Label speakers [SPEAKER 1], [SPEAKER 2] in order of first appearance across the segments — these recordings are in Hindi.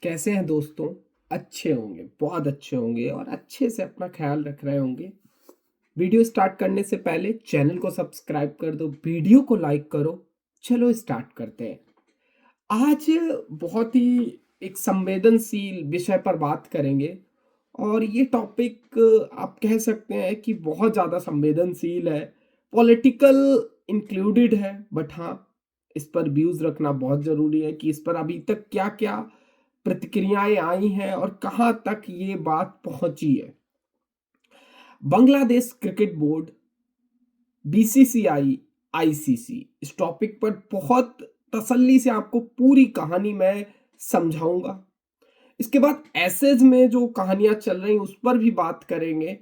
[SPEAKER 1] कैसे हैं दोस्तों। अच्छे होंगे, बहुत अच्छे होंगे और अच्छे से अपना ख्याल रख रहे होंगे। वीडियो स्टार्ट करने से पहले चैनल को सब्सक्राइब कर दो, वीडियो को लाइक करो। चलो स्टार्ट करते हैं। आज बहुत ही एक संवेदनशील विषय पर बात करेंगे और ये टॉपिक आप कह सकते हैं कि बहुत ज़्यादा संवेदनशील है, पॉलिटिकल इंक्लूडेड है। बट हाँ, इस पर व्यूज़ रखना बहुत ज़रूरी है कि इस पर अभी तक क्या क्या प्रतिक्रियाएं आई हैं और कहाँ तक ये बात पहुंची है। Bangladesh cricket board, BCCI, ICC, इस टॉपिक पर बहुत तसल्ली से आपको पूरी कहानी मैं समझाऊंगा। इसके बाद एसेज में जो कहानियां चल रही उस पर भी बात करेंगे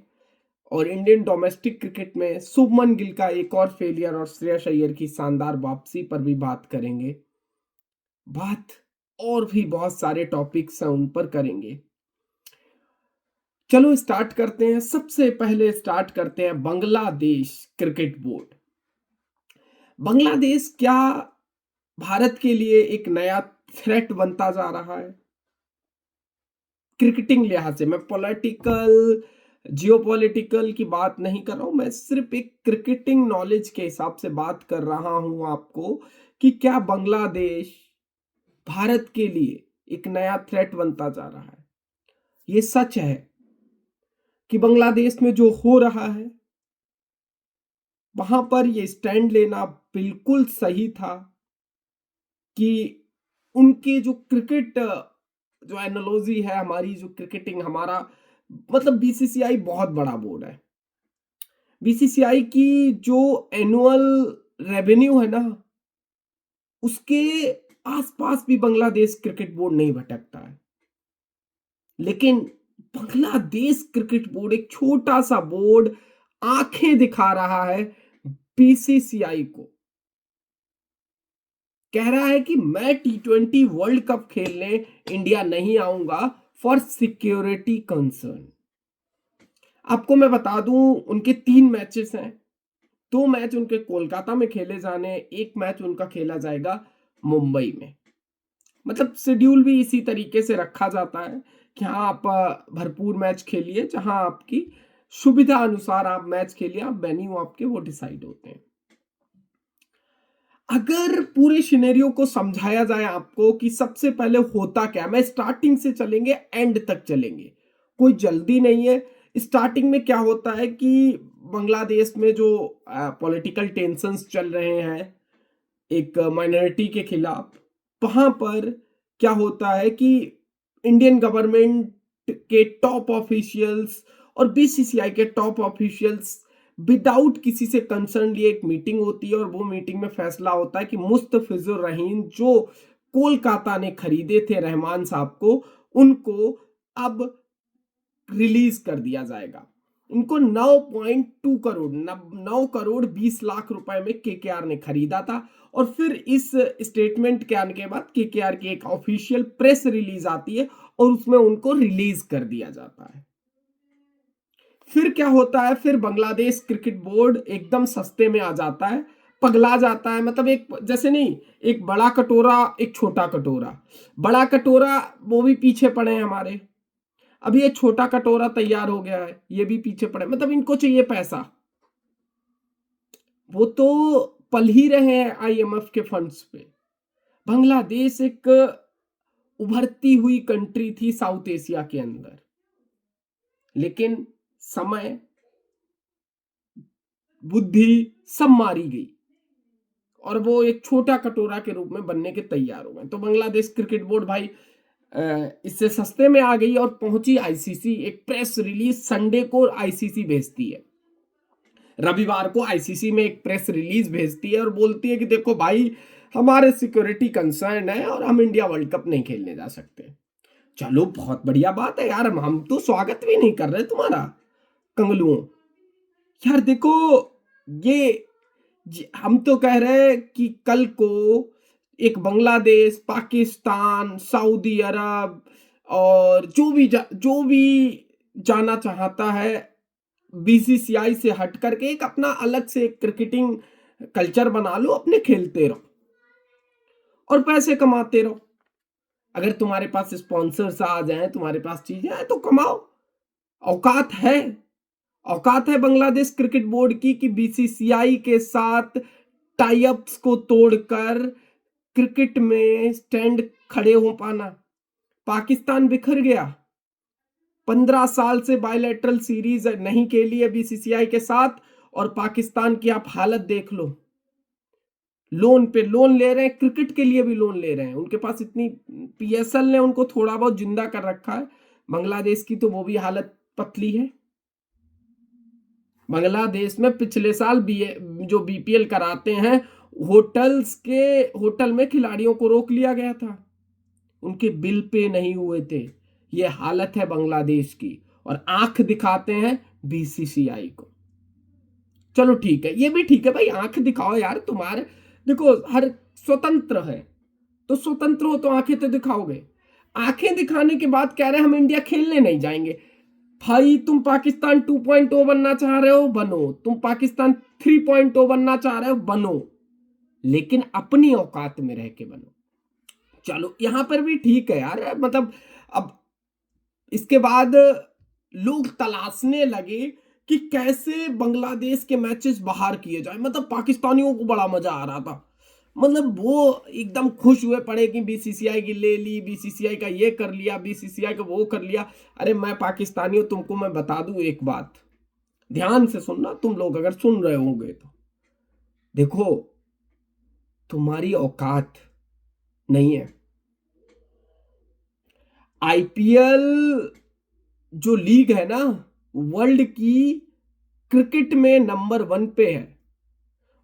[SPEAKER 1] और इंडियन डोमेस्टिक क्रिकेट में शुभमन गिल का एक और फेलियर और श्रेयस अय्यर की शानदार वापसी पर भी बात करेंगे। बात और भी बहुत सारे टॉपिक्स हैं, उन पर करेंगे। चलो स्टार्ट करते हैं। सबसे पहले स्टार्ट करते हैं बांग्लादेश क्रिकेट बोर्ड। बांग्लादेश क्या भारत के लिए एक नया थ्रेट बनता जा रहा है? क्रिकेटिंग लिहाज से, मैं पॉलिटिकल जियोपॉलिटिकल की बात नहीं कर रहा हूं, मैं सिर्फ एक क्रिकेटिंग नॉलेज के हिसाब से बात कर रहा हूं आपको कि क्या बांग्लादेश भारत के लिए एक नया थ्रेट बनता जा रहा है। ये सच है कि बांग्लादेश में जो हो रहा है वहां पर ये स्टैंड लेना बिल्कुल सही था कि उनके जो क्रिकेट जो एनालॉजी है, हमारी जो क्रिकेटिंग, हमारा मतलब बीसीसीआई बहुत बड़ा बोर्ड है। बीसीसीआई की जो एनुअल रेवेन्यू है ना, उसके आसपास भी बांग्लादेश क्रिकेट बोर्ड नहीं भटकता है। लेकिन बांग्लादेश क्रिकेट बोर्ड, एक छोटा सा बोर्ड, आंखें दिखा रहा है बीसीसीआई को। कह रहा है कि मैं T20 वर्ल्ड कप खेलने इंडिया नहीं आऊंगा फॉर सिक्योरिटी कंसर्न। आपको मैं बता दूं, उनके 3 मैचेस हैं। 2 मैच उनके कोलकाता में खेले जाने, एक मैच उनका खेला जाएगा मुंबई में। मतलब शेड्यूल भी इसी तरीके से रखा जाता है कि हाँ, आप भरपूर मैच खेलिए, जहां आपकी सुविधा अनुसार आप मैच खेलिए, आप वेन्यू आपके वो डिसाइड होते हैं। अगर पूरे सिनेरियो को समझाया जाए आपको कि सबसे पहले होता क्या, मैं स्टार्टिंग से चलेंगे, एंड तक चलेंगे, कोई जल्दी नहीं है। स्टार्टिंग में क्या होता है कि बांग्लादेश में जो पॉलिटिकल टेंशन्स चल रहे हैं एक माइनॉरिटी के खिलाफ, वहां पर क्या होता है कि इंडियन गवर्नमेंट के टॉप ऑफिशियल्स और बीसीसीआई के टॉप ऑफिशियल्स विदाउट किसी से कंसर्न लिए एक मीटिंग होती है और वो मीटिंग में फैसला होता है कि मुस्तफिजुर रहीम जो कोलकाता ने खरीदे थे रहमान साहब को, उनको अब रिलीज कर दिया जाएगा। इनको 9.2 करोड़, 9 करोड़ 20 लाख रुपए में केकेआर ने खरीदा था। और फिर इस स्टेटमेंट के आने के बाद केकेआर की एक ऑफिशियल प्रेस रिलीज आती है और उसमें उनको रिलीज कर दिया जाता है। फिर क्या होता है, फिर बांग्लादेश क्रिकेट बोर्ड एकदम सस्ते में आ जाता है, पगला जाता है। मतलब एक जैसे नहीं, एक बड़ा कटोरा एक छोटा कटोरा, बड़ा कटोरा वो भी पीछे पड़े हैं हमारे, अभी ये छोटा कटोरा तैयार हो गया है, ये भी पीछे पड़े। मतलब इनको चाहिए पैसा, वो तो पल ही रहे हैं आईएमएफ के फंड्स पे। बांग्लादेश एक उभरती हुई कंट्री थी साउथ एशिया के अंदर, लेकिन समय, बुद्धि सब मारी गई और वो एक छोटा कटोरा के रूप में बनने के तैयार हो गए। तो बांग्लादेश क्रिकेट बोर्ड भाई इससे सस्ते में आ गई और पहुंची आईसीसी। एक प्रेस रिलीज संडे को आईसीसी भेजती है, रविवार को आईसीसी में एक प्रेस रिलीज भेजती है और बोलती है कि देखो भाई, हमारे सिक्योरिटी कंसर्न है और हम इंडिया वर्ल्ड कप नहीं खेलने जा सकते। चलो बहुत बढ़िया बात है यार, हम तो स्वागत भी नहीं कर रहे तुम्हारा कंगलुओं। यार देखो, ये हम तो कह रहे हैं कि कल को एक बांग्लादेश, पाकिस्तान, सऊदी अरब और जो भी जाना चाहता है बीसीसीआई से हट करके एक अपना अलग से क्रिकेटिंग कल्चर बना लो, अपने खेलते रहो और पैसे कमाते रहो। अगर तुम्हारे पास स्पॉन्सर्स आ जाएं, तुम्हारे पास चीजें आए तो कमाओ। औकात है, औकात है बांग्लादेश क्रिकेट बोर्ड की कि बीसीसीआई के साथ टाई अप्स को तोड़कर क्रिकेट में स्टैंड खड़े हो पाना। पाकिस्तान बिखर गया, 15 साल से बायलैटरल सीरीज नहीं खेली है बीसीसीआई के साथ, और पाकिस्तान की आप हालत देख लो। लोन पे लोन ले रहे हैं, क्रिकेट के लिए भी लोन ले रहे हैं। उनके पास इतनी, पीएसएल ने उनको थोड़ा बहुत जिंदा कर रखा है। बांग्लादेश की तो वो भी हालत पतली है। बांग्लादेश में पिछले साल जो बीपीएल कराते हैं, होटल में खिलाड़ियों को रोक लिया गया था, उनके बिल पे नहीं हुए थे। ये हालत है बांग्लादेश की, और आंख दिखाते हैं बीसीसीआई को। चलो ठीक है, ये भी ठीक है भाई, आंख दिखाओ यार। तुम्हारे देखो, हर स्वतंत्र है तो स्वतंत्र हो तो आंखें तो दिखाओगे। आंखें दिखाने के बाद कह रहे हैं हम इंडिया खेलने नहीं जाएंगे। भाई तुम पाकिस्तान 2.0 बनना चाह रहे हो, बनो। तुम पाकिस्तान 3.0 बनना चाह रहे हो, बनो, लेकिन अपनी औकात में रह के बनो। चलो यहां पर भी ठीक है यार, मतलब अब इसके बाद लोग तलाशने लगे कि कैसे बांग्लादेश के मैचेस बाहर किए जाए। मतलब पाकिस्तानियों को बड़ा मजा आ रहा था, मतलब वो एकदम खुश हुए पड़े कि बीसीसीआई की ले ली, बीसीसीआई का ये कर लिया, बीसीसीआई का वो कर लिया। अरे मैं पाकिस्तानी हूं, तुमको मैं बता दूं एक बात, ध्यान से सुनना तुम लोग अगर सुन रहे होंगे तो। देखो, तुम्हारी औकात नहीं है। आईपीएल जो लीग है ना, वर्ल्ड की क्रिकेट में नंबर 1 पे है।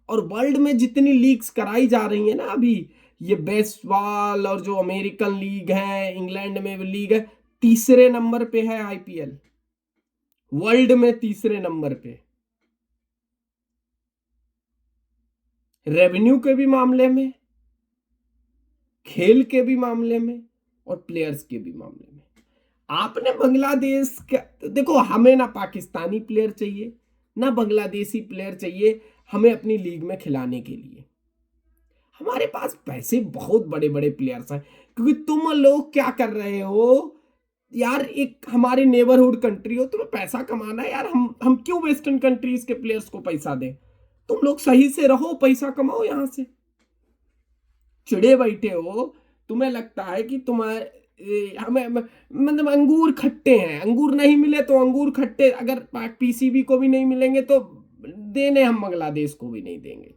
[SPEAKER 1] और वर्ल्ड में जितनी लीग्स कराई जा रही है ना अभी, ये बेसबॉल और जो अमेरिकन लीग है, इंग्लैंड में लीग है, तीसरे नंबर पे है आईपीएल, वर्ल्ड में तीसरे नंबर पे। रेवेन्यू के भी मामले में, खेल के भी मामले में, और प्लेयर्स के भी मामले में। आपने बांग्लादेश का देखो, हमें ना पाकिस्तानी प्लेयर चाहिए ना बांग्लादेशी प्लेयर चाहिए हमें अपनी लीग में खिलाने के लिए। हमारे पास पैसे बहुत बड़े बड़े प्लेयर्स हैं। क्योंकि तुम लोग क्या कर रहे हो यार, एक हमारे नेबरहुड कंट्री हो, तुम्हें पैसा कमाना है यार। हम क्यों वेस्टर्न कंट्रीज के प्लेयर्स को पैसा दें? तुम लोग सही से रहो, पैसा कमाओ यहां से। चिड़े बैठे हो, तुम्हें लगता है कि तुम्हारे हमें मतलब अंगूर खट्टे हैं, अंगूर नहीं मिले तो अंगूर खट्टे, अगर पीसीबी को भी नहीं मिलेंगे तो देने हम बांग्लादेश को भी नहीं देंगे।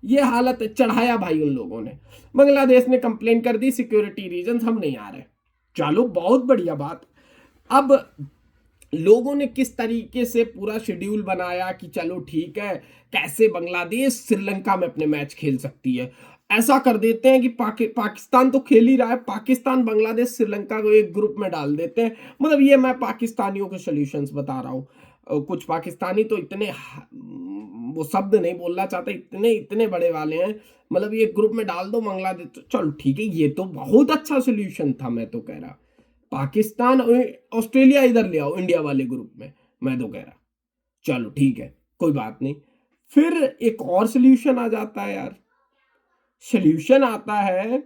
[SPEAKER 1] ये हालत है, चढ़ाया भाई उन लोगों ने। बांग्लादेश ने कंप्लेन कर दी, सिक्योरिटी रीजंस हम नहीं आ रहे। चलो बहुत बढ़िया बात। अब लोगों ने किस तरीके से पूरा शेड्यूल बनाया कि चलो ठीक है, कैसे बांग्लादेश श्रीलंका में अपने मैच खेल सकती है। ऐसा कर देते हैं कि पाकिस्तान तो खेल ही रहा है, पाकिस्तान बांग्लादेश श्रीलंका को एक ग्रुप में डाल देते हैं। मतलब ये मैं पाकिस्तानियों के सॉल्यूशंस बता रहा हूँ। कुछ पाकिस्तानी तो इतने वो शब्द नहीं बोलना चाहते, इतने इतने बड़े वाले हैं। मतलब ये ग्रुप में डाल दो बांग्लादेश, तो चलो ठीक है, ये तो बहुत अच्छा सोल्यूशन था। मैं तो कह रहा पाकिस्तान और ऑस्ट्रेलिया इधर ले आओ इंडिया वाले ग्रुप में, मैं तो कह रहा चलो ठीक है, कोई बात नहीं। फिर एक और सोल्यूशन आ जाता है यार, सोल्यूशन आता है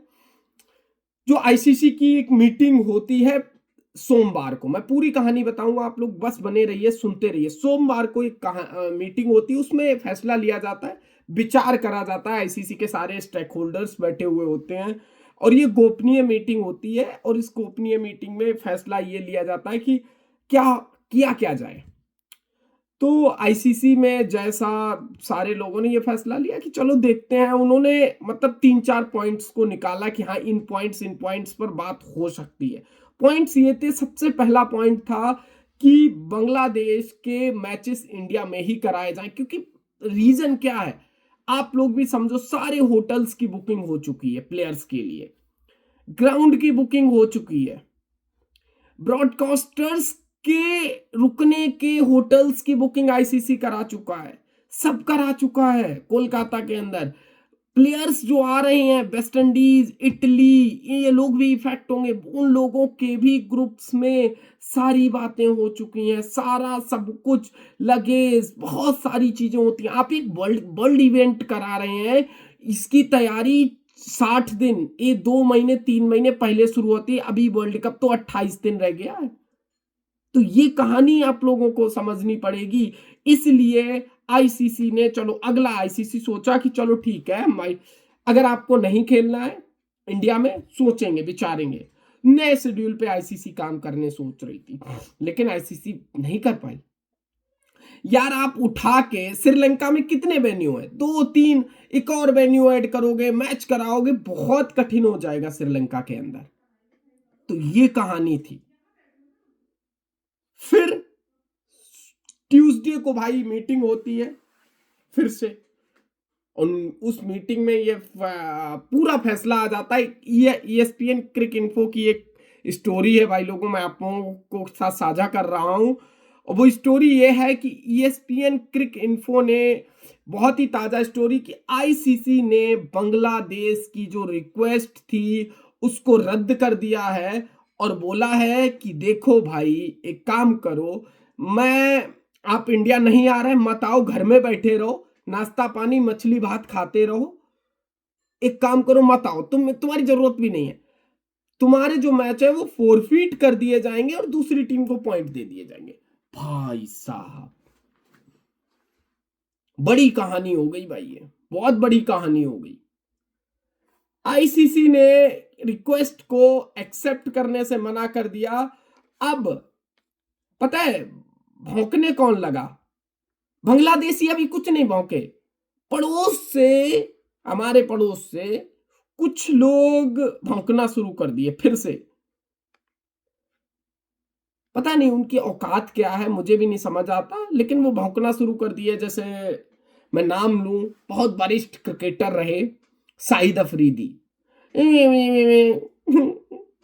[SPEAKER 1] जो आईसीसी की एक मीटिंग होती है सोमवार को। मैं पूरी कहानी बताऊंगा, आप लोग बस बने रहिए, सुनते रहिए। सोमवार को एक मीटिंग होती है, उसमें फैसला लिया जाता है, विचार करा जाता है। आईसीसी के सारे स्टेक होल्डर्स बैठे हुए होते हैं, और ये गोपनीय मीटिंग होती है। और इस गोपनीय मीटिंग में फैसला ये लिया जाता है कि क्या जाए। तो आईसीसी में जैसा सारे लोगों ने ये फैसला लिया कि चलो देखते हैं, उन्होंने मतलब 3-4 पॉइंट्स को निकाला कि हाँ इन पॉइंट्स पर बात हो सकती है। पॉइंट्स ये थे, सबसे पहला पॉइंट था कि बांग्लादेश के मैचेस इंडिया में ही कराए जाएं। क्योंकि रीजन क्या है, आप लोग भी समझो, सारे होटल्स की बुकिंग हो चुकी है प्लेयर्स के लिए, ग्राउंड की बुकिंग हो चुकी है, ब्रॉडकास्टर्स के रुकने के होटल्स की बुकिंग आईसीसी करा चुका है, सब करा चुका है कोलकाता के अंदर। प्लेयर्स जो आ रहे हैं वेस्ट इंडीज, इटली, ये लोग भी इफेक्ट होंगे, उन लोगों के भी ग्रुप्स में सारी बातें हो चुकी हैं, सारा सब कुछ, लगेज, बहुत सारी चीजें होती हैं। आप एक वर्ल्ड इवेंट करा रहे हैं, इसकी तैयारी 60 दिन, ये 2 महीने 3 महीने पहले शुरू होती है, अभी वर्ल्ड कप तो 28 दिन रह गया है। तो ये कहानी आप लोगों को समझनी पड़ेगी। इसलिए आईसीसी ने, चलो अगला आईसीसी सोचा कि चलो ठीक है, अगर आपको नहीं खेलना है इंडिया में, सोचेंगे विचारेंगे। नए शेड्यूल पे आईसीसी काम करने सोच रही थी, लेकिन आईसीसी नहीं कर पाई। यार आप उठा के, श्रीलंका में कितने वेन्यू है, 2 3, एक और वेन्यू ऐड करोगे, मैच कराओगे, बहुत कठिन हो जाएगा श्रीलंका के अंदर। तो ये कहानी थी। फिर ट्यूसडे को भाई मीटिंग होती है फिर से, उस मीटिंग में ये पूरा फैसला आ जाता है। ये ESPN क्रिक इन्फो की एक स्टोरी है भाई लोगों, मैं आप लोगों को साथ साझा कर रहा हूं। और वो स्टोरी ये है कि ESPN क्रिक इन्फो ने बहुत ही ताजा स्टोरी कि आईसीसी ने बांग्लादेश की जो रिक्वेस्ट थी उसको रद्द कर दिया है, और बोला है कि देखो भाई एक काम करो, मैं, आप इंडिया नहीं आ रहे मत आओ, घर में बैठे रहो, नाश्ता पानी मछली भात खाते रहो, एक काम करो मत आओ, तुम्हारी जरूरत भी नहीं है, तुम्हारे जो मैच है वो फोरफीट कर दिए जाएंगे और दूसरी टीम को पॉइंट दे दिए जाएंगे। भाई साहब बड़ी कहानी हो गई भाई, ये बहुत बड़ी कहानी हो गई। आईसीसी ने रिक्वेस्ट को एक्सेप्ट करने से मना कर दिया। अब पता है भौंकने कौन लगा? बांग्लादेशी अभी कुछ नहीं भौंके, पड़ोस से, हमारे पड़ोस से कुछ लोग भौंकना शुरू कर दिए फिर से। पता नहीं उनकी औकात क्या है, मुझे भी नहीं समझ आता, लेकिन वो भौंकना शुरू कर दिए। जैसे मैं नाम लूं, बहुत वरिष्ठ क्रिकेटर रहे शाहिद अफरीदी,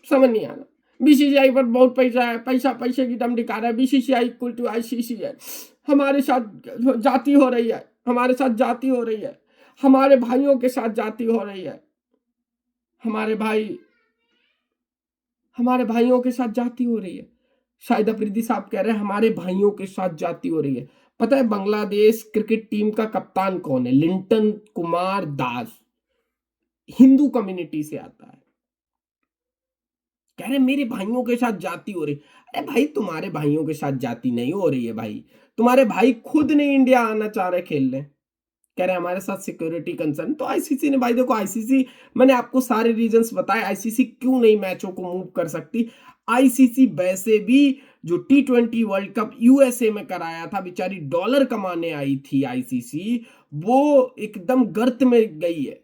[SPEAKER 1] समझ नहीं आ रहा, बीसीसीआई पर बहुत पैसा है, पैसा पैसे की दम दिखा रहा है, बीसीसीआई इक्वल टू आईसीसी है, हमारे साथ जाति हो रही है, हमारे साथ जाति हो रही है, हमारे भाइयों के साथ जाति हो रही है, हमारे भाइयों के साथ जाति हो रही है। शाहिद अफरीदी साहब कह रहे हैं हमारे भाइयों के साथ जाति हो रही है। पता है बांग्लादेश क्रिकेट टीम का कप्तान कौन है? लिंटन कुमार दास, हिंदू कम्युनिटी से आता है। कह रहे मेरे भाइयों के साथ जाति हो रही। अरे भाई तुम्हारे भाइयों के साथ जाति नहीं हो रही है भाई, तुम्हारे भाई खुद नहीं इंडिया आना चाह रहे खेलने, कह रहे हमारे साथ सिक्योरिटी कंसर्न। तो आईसीसी ने, भाई देखो आईसीसी, मैंने आपको सारे रीजंस बताए आईसीसी क्यों नहीं मैचों को मूव कर सकती। आईसीसी वैसे भी जो T20 वर्ल्ड कप यूएसए में कराया था, बेचारी डॉलर कमाने आई थी आईसीसी, वो एकदम गर्त में गई है।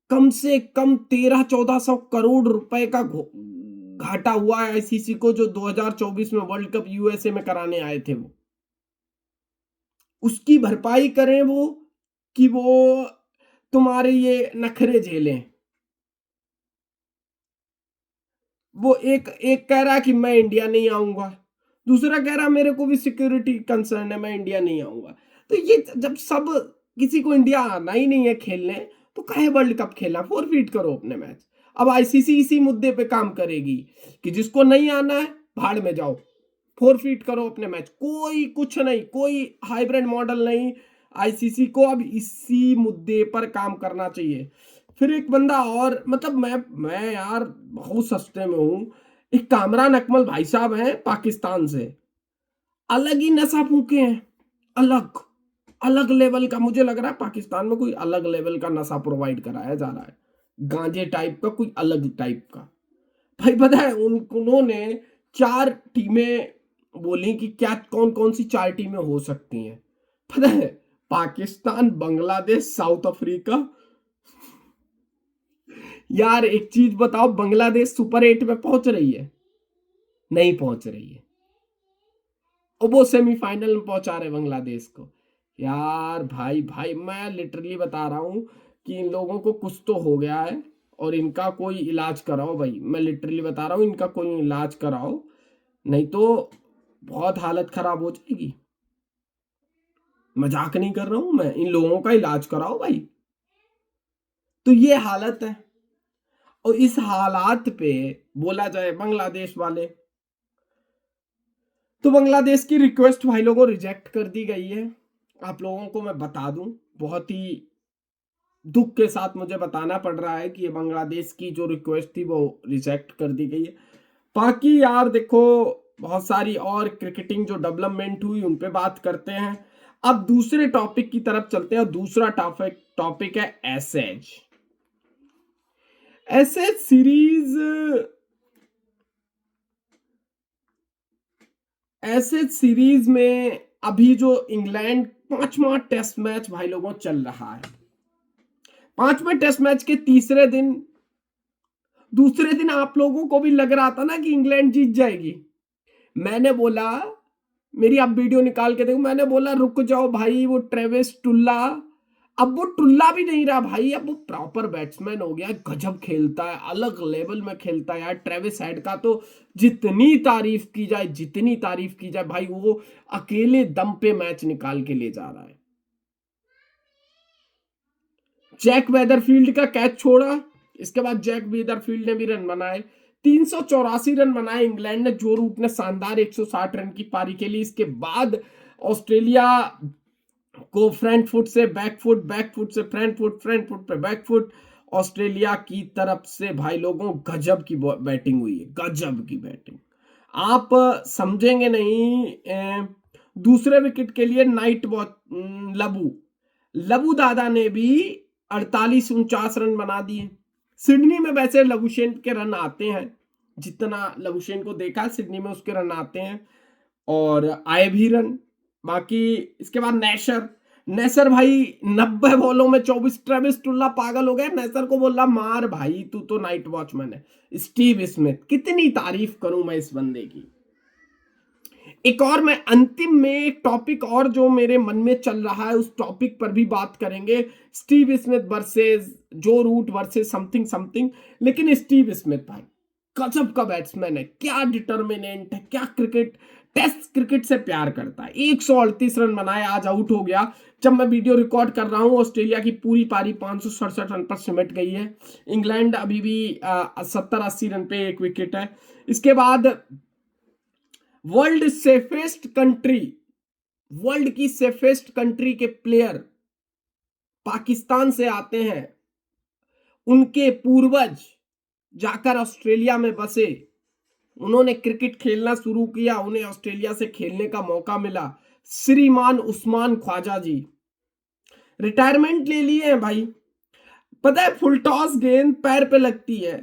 [SPEAKER 1] कम से कम 1300-1400 करोड़ रुपए का घाटा हुआ है आईसीसी को, जो 2024 में वर्ल्ड कप यूएसए में कराने आए थे वो, उसकी भरपाई करें वो, कि वो तुम्हारे ये नखरे झेलें। वो एक एक कह रहा कि मैं इंडिया नहीं आऊंगा, दूसरा कह रहा मेरे को भी सिक्योरिटी कंसर्न है, मैं इंडिया नहीं आऊंगा। तो ये जब सब, किसी को इंडिया आना ही नहीं है खेलने, तो काहे वर्ल्ड कप खेलना, फोरफीट करो अपने मैच। अब आईसीसी इसी मुद्दे पे काम करेगी कि जिसको नहीं आना है भाड़ में जाओ, फोरफीट करो अपने मैच। कोई कुछ नहीं, कोई हाइब्रिड मॉडल नहीं, आईसीसी को अब इसी मुद्दे पर काम करना चाहिए। फिर एक बंदा और, मतलब मैं यार बहुत सस्ते में हूं, एक कामरान अकमल भाई साहब हैं पाकिस्तान से, अलग ही नशा फूके हैं, अलग अलग लेवल का। मुझे लग रहा है पाकिस्तान में कोई अलग लेवल का नशा प्रोवाइड कराया जा रहा है, गांजे टाइप का, कोई अलग टाइप का। भाई पता है उन्होंने 4 टीमें बोली कि क्या कौन कौन सी 4 टीमें हो सकती हैं। पता है पाकिस्तान, बांग्लादेश, साउथ अफ्रीका। यार एक चीज बताओ, बांग्लादेश सुपर 8 में पहुंच रही है? नहीं पहुंच रही है, और वो सेमीफाइनल में पहुंचा रहे बांग्लादेश को। यार भाई भाई मैं लिटरली बता रहा हूं कि इन लोगों को कुछ तो हो गया है, और इनका कोई इलाज कराओ भाई, मैं लिटरली बता रहा हूं, इनका कोई इलाज कराओ, नहीं तो बहुत हालत खराब हो जाएगी। मजाक नहीं कर रहा हूं मैं, इन लोगों का इलाज कराओ भाई। तो ये हालत है, और इस हालात पे बोला जाए बांग्लादेश वाले, तो बांग्लादेश की रिक्वेस्ट भाई लोगों रिजेक्ट कर दी गई है। आप लोगों को मैं बता दूं, बहुत ही दुख के साथ मुझे बताना पड़ रहा है कि ये बांग्लादेश की जो रिक्वेस्ट थी वो रिजेक्ट कर दी गई है। बाकी यार देखो, बहुत सारी और क्रिकेटिंग जो डेवलपमेंट हुई उन पे बात करते हैं। अब दूसरे टॉपिक की तरफ चलते हैं और दूसरा टॉपिक टॉपिक है essays. Essays series, essays series में अभी जो इंग्लैंड पांचवा टेस्ट मैच भाई लोगों चल रहा है। पांचवें टेस्ट मैच के तीसरे दिन, दूसरे दिन आप लोगों को भी लग रहा था ना कि इंग्लैंड जीत जाएगी। मैंने बोला, मेरी आप वीडियो निकाल के देखो, मैंने बोला रुक जाओ भाई, वो ट्रेविस टुल्ला, अब वो टुल्ला भी नहीं रहा भाई, अब वो प्रॉपर बैट्समैन हो गया, गजब खेलता है, अलग लेवल में खेलता है यार। ट्रेविस हेड का तो जितनी तारीफ की जाए, जितनी तारीफ की जाए भाई, वो अकेले दम पे मैच निकाल के ले जा रहा है। जैक वेदरफील्ड का कैच छोड़ा, इसके बाद जैक वेदरफील्ड ने भी रन बनाए, 384 रन बनाए इंग्लैंड ने। जो रूट ने शानदार 160 रन की पारी खेली। इसके बाद ऑस्ट्रेलिया को फ्रंट फुट से बैकफुट, बैकफुट से फ्रंट फुट, फ्रंट फुट पे बैकफुट, ऑस्ट्रेलिया की तरफ से भाई लोगों गजब की बैटिंग हुई है, गजब की बैटिंग। आप समझेंगे नहीं। दूसरे विकेट के लिए नाइट वॉच, लबू लबू दादा ने भी 48-49 रन बना दिए। सिडनी में वैसे लबुशेन के रन आते हैं, जितना लबुशेन को देखा सिडनी में उसके रन आते हैं और आए भी रन। बाकी इसके बाद नेशर, नेसर भाई 90 बॉलों में 24। ट्रेविस टुल्ला पागल हो गया, नेसर को बोला मार भाई, तू तो नाइट वॉचमैन है। स्टीव स्मिथ, कितनी तारीफ करूं मैं इस बंदे की। एक और मैं अंतिम में एक टॉपिक और जो मेरे मन में चल रहा है उस टॉपिक पर भी बात करेंगे। Steve Smith versus Joe Root versus something something. लेकिन स्टीव स्मिथ भाई गजब का बैट्समैन है, क्या डिटर्मिनेंट है, क्या क्रिकेट, टेस्ट क्रिकेट से प्यार करता है। 138 रन बनाए, आज आउट हो गया। जब मैं वीडियो रिकॉर्ड कर रहा हूं ऑस्ट्रेलिया की पूरी पारी 567 रन पर सिमट गई है। इंग्लैंड अभी भी 70-80 रन पे एक विकेट है। इसके बाद वर्ल्ड सेफेस्ट कंट्री, वर्ल्ड की सेफेस्ट कंट्री के प्लेयर पाकिस्तान से आते हैं। उनके पूर्वज जाकर ऑस्ट्रेलिया में बसे, उन्होंने क्रिकेट खेलना शुरू किया, उन्हें ऑस्ट्रेलिया से खेलने का मौका मिला। श्रीमान उस्मान ख्वाजा जी रिटायरमेंट ले लिए हैं भाई। पता है फुल टॉस गेंद पैर पे लगती है,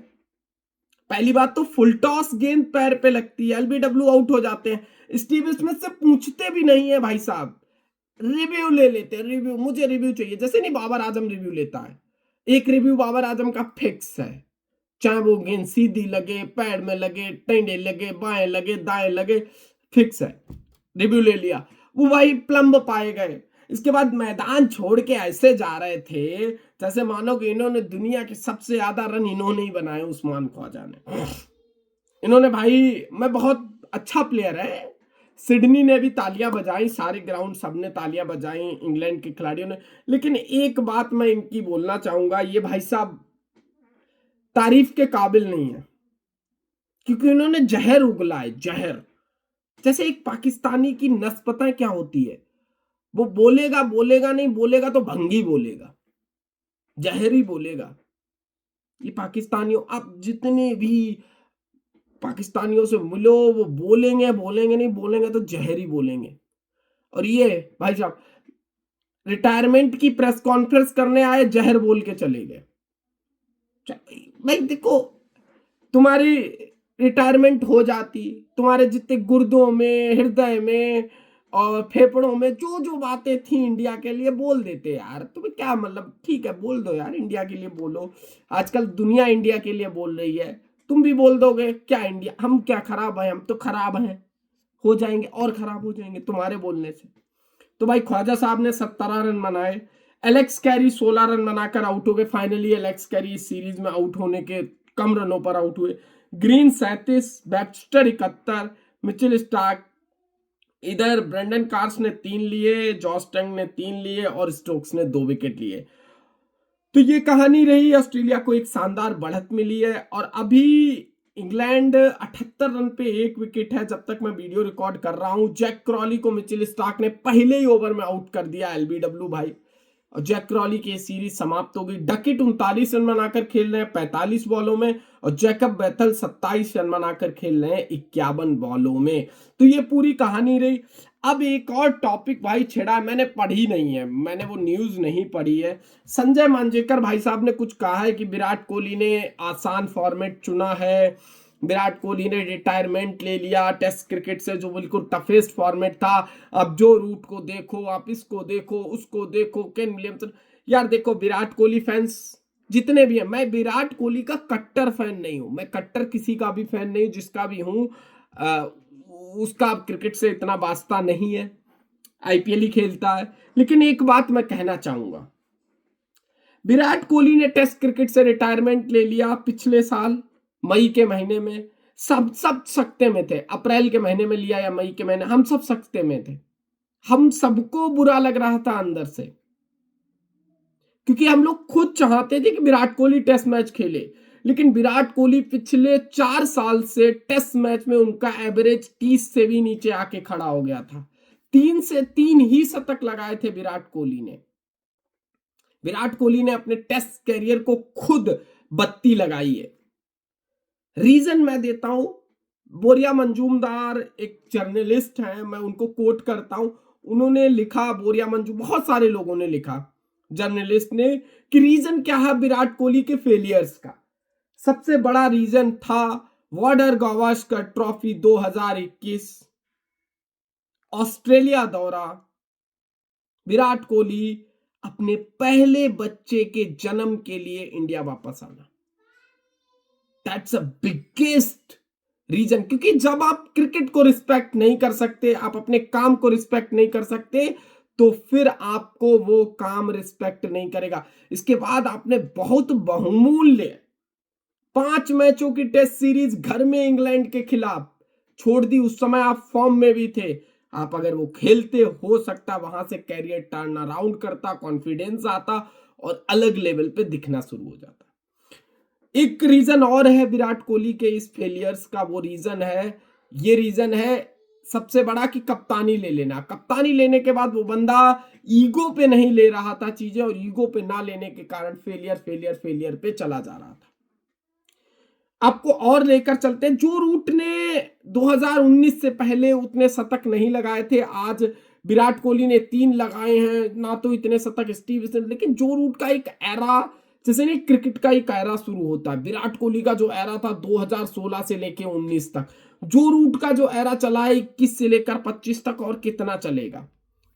[SPEAKER 1] पहली बात तो फुल टॉस गेंद पैर पे लगती है, एलबीडब्ल्यू आउट हो जाते हैं। स्टीव स्मिथ से पूछते भी नहीं है भाई साहब, रिव्यू ले लेते हैं। रिव्यू, मुझे रिव्यू चाहिए, जैसे नहीं बाबर आजम रिव्यू लेता है। एक रिव्यू बाबर आजम का फिक्स है, चाहे वो गेंद सीधी लगे, पैर में लगे, टेंडे लगे, बाएं लगे, दाएं लगे, फिक्स है। रिव्यू ले लिया, वो भाई प्लम्ब पाए गए। इसके बाद मैदान छोड़ के ऐसे जा रहे थे जैसे मानो कि इन्होंने दुनिया के सबसे ज्यादा रन इन्होंने ही बनाए, उस्मान ख्वाजा ने। इन्होंने भाई, मैं बहुत अच्छा प्लेयर है। सिडनी ने भी तालियां बजाई, सारे ग्राउंड सबने तालियां बजाई इंग्लैंड के खिलाड़ियों ने। लेकिन एक बात मैं इनकी बोलना चाहूंगा, ये भाई साहब तारीफ के काबिल नहीं है, क्योंकि इन्होंने जहर उगला है, जहर। जैसे एक पाकिस्तानी की नस पता है क्या होती है, वो बोलेगा बोलेगा नहीं, बोलेगा तो भंगी बोलेगा, जहर ही बोलेगा। ये पाकिस्तानियों, आप जितने भी पाकिस्तानियों से मिलो, वो बोलेंगे बोलेंगे नहीं, बोलेंगे तो जहर ही बोलेंगे। और ये भाई साहब रिटायरमेंट की प्रेस कॉन्फ्रेंस करने आए, जहर बोल के चले गए। भाई देखो, तुम्हारी रिटायरमेंट हो जाती, तुम्हारे जितने गुर्दों में, हृदय में और फेफड़ों में जो जो बातें थी इंडिया के लिए बोल देते यार। तुम्हें क्या मतलब, ठीक है बोल दो यार, इंडिया के लिए बोलो। आजकल दुनिया इंडिया के लिए बोल रही है, तुम भी बोल दोगे क्या इंडिया, हम क्या खराब है, हम तो खराब हैं, हो जाएंगे और खराब हो जाएंगे तुम्हारे बोलने से। तो भाई ख्वाजा साहब ने 17 रन बनाए, एलेक्स कैरी 16 रन बनाकर आउट हो गए। फाइनली एलेक्स कैरी इस सीरीज में आउट होने के कम रनों पर आउट हुए। ग्रीन 37, वेबस्टर 71, मिचेल स्टार्क, इधर ब्रेंडन कार्स ने 3 लिए, जॉस टंग ने 3 लिए और स्टोक्स ने 2 विकेट लिए। तो ये कहानी रही, ऑस्ट्रेलिया को एक शानदार बढ़त मिली है और अभी इंग्लैंड 78 रन पे 1 विकेट है जब तक मैं वीडियो रिकॉर्ड कर रहा हूं। जैक क्रॉली को मिचेल स्टार्क ने पहले ही ओवर में आउट कर दिया, एलबीडब्ल्यू भाई। और जैक क्रॉली की सीरीज समाप्त हो गई। डकिट 39 रन बनाकर खेल रहे हैं 45 बॉलों में, और जैकब बेथल 27 रन बनाकर खेल रहे हैं 51 बॉलों में। तो ये पूरी कहानी रही। अब एक और टॉपिक भाई छेड़ा, मैंने पढ़ी नहीं है, मैंने वो न्यूज नहीं पढ़ी है। संजय मांजरेकर भाई साहब ने कुछ कहा है कि विराट कोहली ने आसान फॉर्मेट चुना है, विराट कोहली ने रिटायरमेंट ले लिया टेस्ट क्रिकेट से, जो बिल्कुल टफेस्ट फॉर्मेट था। अब जो रूट को देखो, आप इसको देखो, उसको देखो, केन विलियमसन। यार देखो, विराट कोहली फैंस जितने भी हैं, मैं विराट कोहली का कट्टर फैन नहीं हूं, मैं कट्टर किसी का भी फैन नहीं, जिसका भी हूं उसका क्रिकेट से इतना वास्ता नहीं है, आईपीएल ही खेलता है। लेकिन एक बात मैं कहना चाहूंगा, विराट कोहली ने टेस्ट क्रिकेट से रिटायरमेंट ले लिया पिछले साल मई के महीने में। सब सकते में थे, अप्रैल के महीने में लिया या मई के महीने, हम सब सकते में थे। हम सबको बुरा लग रहा था अंदर से, क्योंकि हम लोग खुद चाहते थे कि विराट कोहली टेस्ट मैच खेले। लेकिन विराट कोहली पिछले 4 साल से टेस्ट मैच में उनका एवरेज 30 से भी नीचे आके खड़ा हो गया था। 3 से 3 ही शतक लगाए थे विराट कोहली ने। विराट कोहली ने अपने टेस्ट कैरियर को खुद बत्ती लगाई है। रीजन मैं देता हूं, बोरिया मंजूमदार एक जर्नलिस्ट हैं, मैं उनको कोट करता हूं। उन्होंने लिखा, बोरिया मंजूम, बहुत सारे लोगों ने लिखा जर्नलिस्ट ने, कि रीजन क्या है विराट कोहली के फेलियर्स का। सबसे बड़ा रीजन था वॉर्डर गावस्कर ट्रॉफी 2021, ऑस्ट्रेलिया दौरा, विराट कोहली अपने पहले बच्चे के जन्म के लिए इंडिया वापस आना। That's a biggest reason. क्योंकि जब आप क्रिकेट को रिस्पेक्ट नहीं कर सकते, आप अपने काम को रिस्पेक्ट नहीं कर सकते, तो फिर आपको वो काम रिस्पेक्ट नहीं करेगा। इसके बाद आपने बहुत बहुमूल्य 5 मैचों की टेस्ट सीरीज घर में इंग्लैंड के खिलाफ छोड़ दी। उस समय आप फॉर्म में भी थे, आप अगर वो खेलते, हो सकता वहां से कैरियर टर्न अराउंड करता, कॉन्फिडेंस आता और अलग लेवल पे दिखना शुरू हो जाता। एक रीजन और है विराट कोहली के इस फेलियर्स का, वो रीजन है, ये रीजन है सबसे बड़ा, कि कप्तानी ले लेना। कप्तानी लेने के बाद वो बंदा ईगो पे नहीं ले रहा था चीजें, और ईगो पे ना लेने के कारण फेलियर फेलियर फेलियर पे चला जा रहा था। आपको और लेकर चलते हैं, जो रूट ने 2019 से पहले उतने शतक नहीं लगाए थे, आज विराट कोहली ने 3 लगाए हैं, ना तो इतने शतक स्टीव स्मिथ। लेकिन जो रूट का एक एरा, जैसे नहीं क्रिकेट का एक एरा शुरू होता है, विराट कोहली का जो एरा था 2016 से लेके 19 तक, जो रूट का जो एरा चला है 21 से लेकर 25 तक, और कितना चलेगा?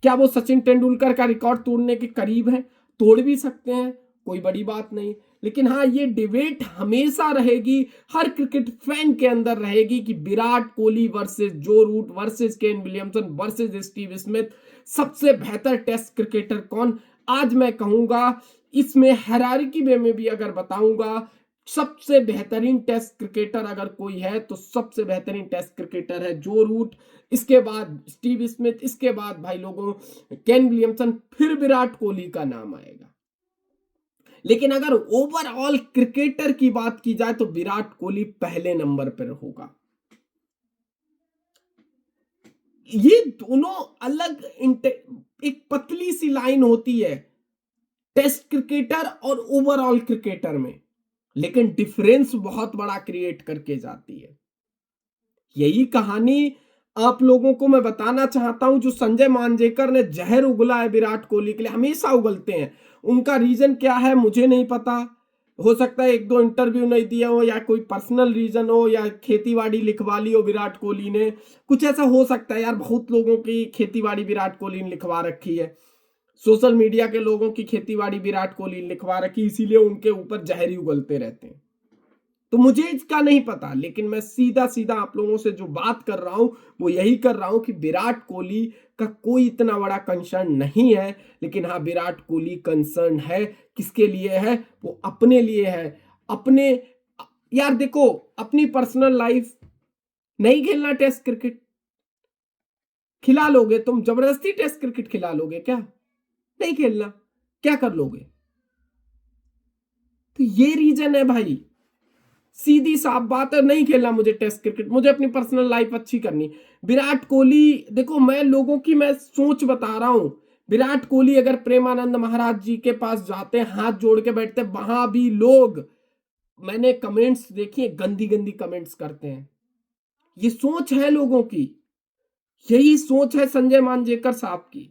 [SPEAKER 1] क्या वो सचिन तेंदुलकर का रिकॉर्ड तोड़ने के करीब है? तोड़ भी सकते हैं, कोई बड़ी बात नहीं। लेकिन हाँ, ये डिबेट हमेशा रहेगी, हर क्रिकेट फैन के अंदर रहेगी, कि Virat Kohli versus Joe Root versus Kane Williamson versus Steve Smith, सबसे बेहतर टेस्ट क्रिकेटर कौन? आज मैं कहूंगा, इसमें हायरार्की में भी अगर बताऊंगा, सबसे बेहतरीन टेस्ट क्रिकेटर अगर कोई है तो सबसे बेहतरीन टेस्ट क्रिकेटर है जो रूट, इसके बाद स्टीव स्मिथ, इसके बाद भाई लोगों केन विलियमसन, फिर विराट कोहली का नाम आएगा। लेकिन अगर ओवरऑल क्रिकेटर की बात की जाए तो विराट कोहली पहले नंबर पर होगा। ये दोनों अलग, एक पतली सी लाइन होती है टेस्ट क्रिकेटर और ओवरऑल क्रिकेटर में, लेकिन डिफरेंस बहुत बड़ा क्रिएट करके जाती है। यही कहानी आप लोगों को मैं बताना चाहता हूं। जो संजय मांजरेकर ने जहर उगला है विराट कोहली के लिए, हमेशा उगलते हैं, उनका रीजन क्या है मुझे नहीं पता। हो सकता है 1-2 इंटरव्यू नहीं दिया हो, या कोई पर्सनल रीजन हो, या खेतीबाड़ी लिखवा ली हो विराट कोहली ने, कुछ ऐसा हो सकता है। यार बहुत लोगों की खेतीबाड़ी विराट कोहली ने लिखवा रखी है, सोशल मीडिया के लोगों की खेतीबाड़ी विराट कोहली ने लिखवा रखी, इसीलिए उनके ऊपर जहरी उगलते रहते हैं। तो मुझे इसका नहीं पता, लेकिन मैं सीधा सीधा आप लोगों से जो बात कर रहा हूं वो यही कर रहा हूं कि विराट कोहली का कोई इतना बड़ा कंसर्न नहीं है। लेकिन हाँ, विराट कोहली कंसर्न है, किसके लिए है? वो अपने लिए है। अपने, यार देखो, अपनी पर्सनल लाइफ नहीं खेलना टेस्ट क्रिकेट, खिला लोगे तुम जबरदस्ती टेस्ट क्रिकेट खिला लोगे क्या? नहीं खेलना, क्या कर लोगे? तो ये रीजन है भाई, सीधी साफ बात है, नहीं खेलना मुझे टेस्ट क्रिकेट, मुझे अपनी पर्सनल लाइफ अच्छी करनी। विराट कोहली देखो, मैं लोगों की मैं सोच बता रहा हूं, विराट कोहली अगर प्रेमानंद महाराज जी के पास जाते हैं, हाथ जोड़ के बैठते, वहां भी लोग, मैंने कमेंट्स देखिए, गंदी गंदी कमेंट्स करते हैं। ये सोच है लोगों की, यही सोच है संजय मांजरेकर साहब की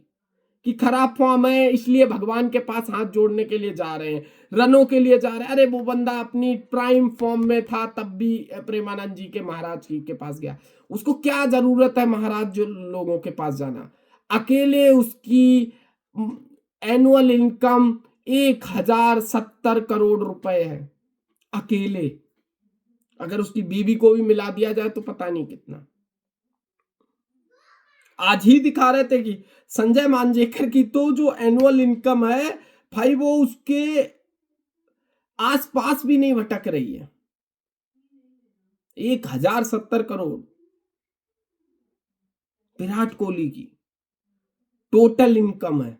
[SPEAKER 1] कि खराब फॉर्म है इसलिए भगवान के पास हाथ जोड़ने के लिए जा रहे हैं, रनों के लिए जा रहे हैं। अरे वो बंदा अपनी प्राइम फॉर्म में था तब भी प्रेमानंद जी के महाराज जी के पास गया, उसको क्या जरूरत है महाराज जो लोगों के पास जाना। अकेले उसकी एनुअल इनकम 1070 करोड़ रुपए है, अकेले। अगर उसकी बीवी को भी मिला दिया जाए तो पता नहीं कितना। आज ही दिखा रहे थे कि संजय मांजरेकर की तो जो एनुअल इनकम है भाई, वो उसके आसपास भी नहीं भटक रही है। 1070 करोड़ विराट कोहली की टोटल इनकम है।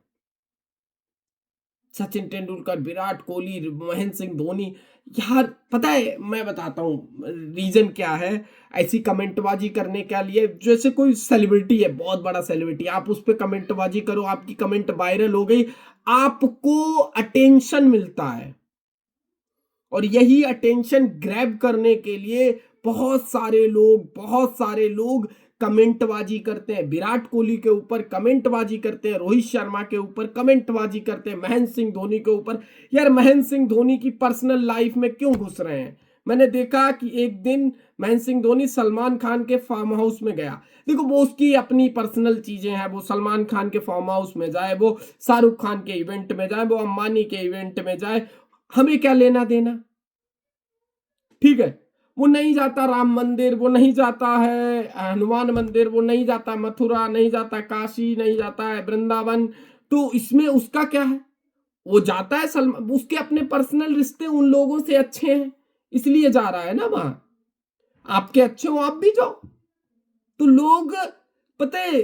[SPEAKER 1] सचिन तेंदुलकर, विराट कोहली, महेंद्र सिंह धोनी। यार पता है, मैं बताता हूं रीजन क्या है ऐसी कमेंटबाजी करने के लिए। जैसे कोई सेलिब्रिटी है, बहुत बड़ा सेलिब्रिटी, आप उस पर कमेंटबाजी करो, आपकी कमेंट वायरल हो गई, आपको अटेंशन मिलता है। और यही अटेंशन ग्रैब करने के लिए बहुत सारे लोग कमेंटबाजी करते हैं। विराट कोहली के ऊपर कमेंटबाजी करते हैं, रोहित शर्मा के ऊपर कमेंटबाजी करते हैं, महेंद्र सिंह धोनी के ऊपर। यार महेंद्र सिंह धोनी की पर्सनल लाइफ में क्यों घुस रहे हैं? मैंने देखा कि एक दिन महेंद्र सिंह धोनी सलमान खान के फार्म हाउस में गया। देखो वो उसकी अपनी पर्सनल चीजें हैं, वो सलमान खान के फार्म हाउस में जाए, वो शाहरुख खान के इवेंट में जाए, वो अंबानी के इवेंट में जाए, हमें क्या लेना देना। ठीक है, वो नहीं जाता राम मंदिर, वो नहीं जाता है हनुमान मंदिर, वो नहीं जाता मथुरा, नहीं जाता काशी, नहीं जाता है वृंदावन, तो इसमें उसका क्या है? वो जाता है सलमान, उसके अपने पर्सनल रिश्ते उन लोगों से अच्छे हैं इसलिए जा रहा है ना वहां। आपके अच्छे हो आप भी जाओ। तो लोग पता है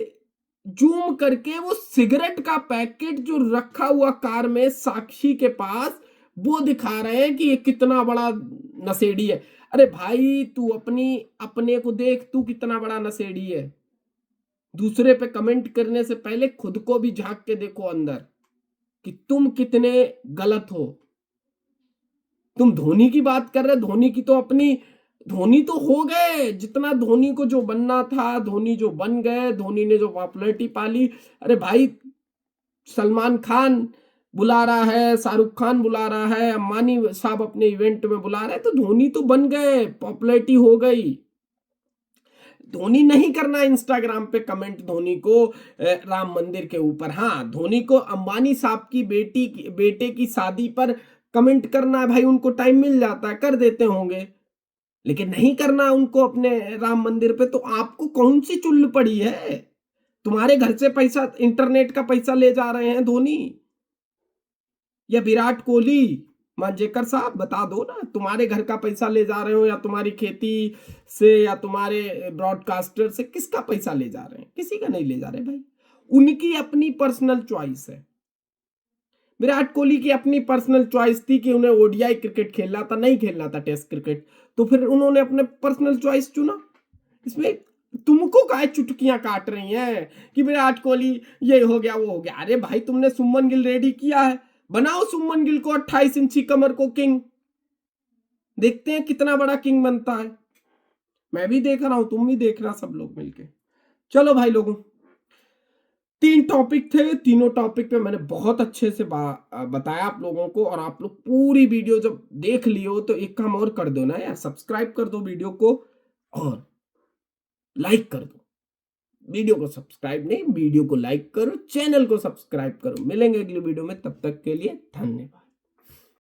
[SPEAKER 1] जूम करके वो सिगरेट का पैकेट जो रखा हुआ कार में साक्षी के पास, वो दिखा रहे हैं कि ये कितना बड़ा नशेड़ी है। अरे भाई तू अपने को देख, तू कितना बड़ा नशेड़ी है। दूसरे पे कमेंट करने से पहले खुद को भी झांक के देखो अंदर कि तुम कितने गलत हो। तुम धोनी की बात कर रहे, धोनी की तो अपनी, धोनी तो हो गए जितना धोनी को जो बनना था, धोनी जो बन गए, धोनी ने जो पॉपुलैरिटी पाली। अरे भाई सलमान खान बुला रहा है, शाहरुख खान बुला रहा है, अंबानी साहब अपने इवेंट में बुला रहे हैं, तो धोनी तो बन गए, पॉपुलैरिटी हो गई। धोनी नहीं करना इंस्टाग्राम पे कमेंट धोनी को राम मंदिर के ऊपर। हाँ धोनी को अंबानी साहब की बेटे की शादी पर कमेंट करना है भाई, उनको टाइम मिल जाता है, कर देते होंगे, लेकिन नहीं करना उनको अपने राम मंदिर पे। तो आपको कौन सी चुल्ल पड़ी है? तुम्हारे घर से पैसा, इंटरनेट का पैसा ले जा रहे हैं धोनी या विराट कोहली? मांजरेकर साहब बता दो ना, तुम्हारे घर का पैसा ले जा रहे हो या तुम्हारी खेती से या तुम्हारे ब्रॉडकास्टर से, किसका पैसा ले जा रहे हैं? किसी का नहीं ले जा रहे भाई, उनकी अपनी पर्सनल चॉइस है। विराट कोहली की अपनी पर्सनल चॉइस थी कि उन्हें ओडीआई क्रिकेट खेलना था, नहीं खेलना था टेस्ट क्रिकेट, तो फिर उन्होंने अपने पर्सनल चॉइस चुना। इसमें तुमको काय चुटकियां काट रही हैं कि विराट कोहली ये हो गया वो हो गया। अरे भाई तुमने सुमन गिल रेडी किया है, बनाओ सुमन गिल को 28 इंची कमर को किंग, देखते हैं कितना बड़ा किंग बनता है। मैं भी देख रहा हूं, तुम भी देखना, सब लोग मिलके। चलो भाई लोगों, 3 टॉपिक थे, तीनों टॉपिक पे मैंने बहुत अच्छे से बताया आप लोगों को। और आप लोग पूरी वीडियो जब देख लियो तो एक काम और कर दो ना यार, सब्सक्राइब कर दो वीडियो को और लाइक कर दो। वीडियो को सब्सक्राइब नहीं, वीडियो को लाइक करो, चैनल को सब्सक्राइब करो। मिलेंगे अगली वीडियो में, तब तक के लिए धन्यवाद।